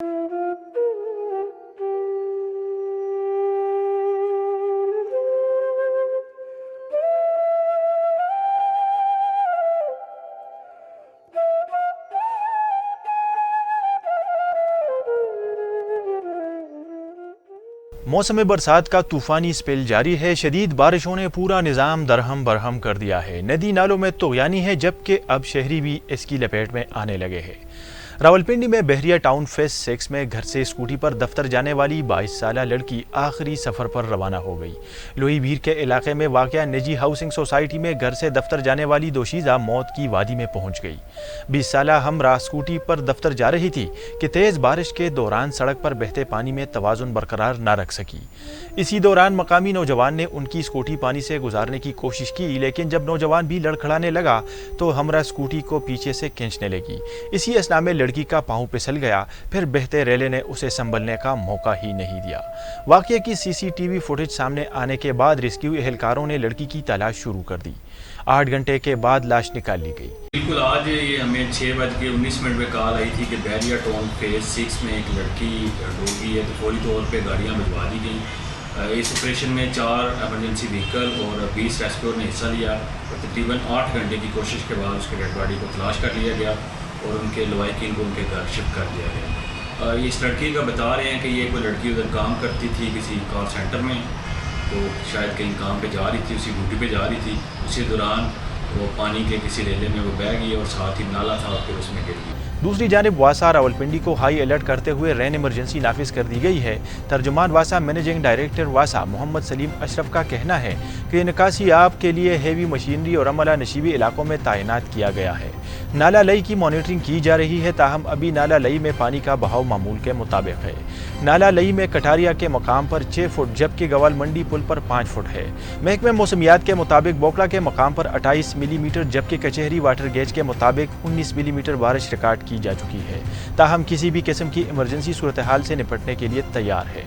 मौसम बरसात का तूफानी स्पेल जारी है। शदीद बारिशों ने पूरा निज़ाम दरहम बरहम कर दिया है। नदी नालों में तुग़यानी है, जबकि अब शहरी भी इसकी लपेट में आने लगे हैं। रावलपिंडी में बहरिया टाउन फेज 6 में घर से स्कूटी पर दफ्तर जाने वाली 22 साला लड़की आखिरी सफ़र पर रवाना हो गई। लोही भीर के इलाके में वाक़या निजी हाउसिंग सोसाइटी में घर से दफ्तर जाने वाली दोशीज़ा मौत की वादी में पहुंच गई। 20 साला हमराह स्कूटी पर दफ्तर जा रही थी कि तेज़ बारिश के दौरान सड़क पर बहते पानी में तवाज़ुन बरकरार न रख सकी। इसी दौरान मकामी नौजवान ने उनकी स्कूटी पानी से गुजारने की कोशिश की, लेकिन जब नौजवान भी लड़खड़ाने लगा तो हमराह स्कूटी को पीछे से खींचने लगी। इसी असना में लड़की का पाँव फिसल गया, फिर बहते रेले ने उसे संभलने का मौका ही नहीं दिया। वाक़ये की सीसीटीवी फुटेज सामने आने के बाद रेस्क्यू एहलकारों ने लड़की की तलाश शुरू कर दी। 8 घंटे के बाद लाश निकाल ली गई। बिल्कुल आज ये हमें 6:19 में कॉल आई थी कि बहरिया टाउन फेज 6 में एक लड़की डूब गई है, तो फौरी तौर पर गाड़ियाँ भिजवा दी गई। इस ऑपरेशन में 4 एमरजेंसी व्हीकल और 20 रेस्क्यूअर ने हिस्सा लिया और तकरीबन 8 घंटे की कोशिश के बाद उसके डेड बॉडी को तलाश कर लिया गया और उनके लवाकिन को उनके घर शिफ्ट कर दिया गया। इस लड़की का बता रहे हैं कि ये कोई लड़की उधर काम करती थी किसी कॉल सेंटर में, तो शायद कहीं काम पे जा रही थी, उसी ड्यूटी पे जा रही थी। उसी दौरान वो पानी के किसी रेले में वो बह गई और साथ ही नाला था और फिर उसमें गिर गई। दूसरी जानिब वासा रावलपिंडी को हाई अलर्ट करते हुए रैन इमरजेंसी नाफिज कर दी गई है। तर्जुमान वासा मैनेजिंग डायरेक्टर वासा मोहम्मद सलीम अशरफ का कहना है कि निकासी आब के लिए हेवी मशीनरी और अमला नशीबी इलाकों में तैनात किया गया है। नाला लई की मॉनिटरिंग की जा रही है, ताहम अभी नाला लई में पानी का बहाव मामूल के मुताबिक है। नाला लई में कटारिया के मकाम पर 6 फुट जबकि गवाल मंडी पुल पर 5 फुट है। महकमे मौसमियात के मुताबिक बोकला के मकाम पर 28 मिलीमीटर जबकि कचहरी वाटर गेज के मुताबिक 19 मिलीमीटर बारिश रिकॉर्ड की जा चुकी है। ताहम किसी भी किस्म की इमरजेंसी सूरत हाल से निपटने के लिए तैयार है।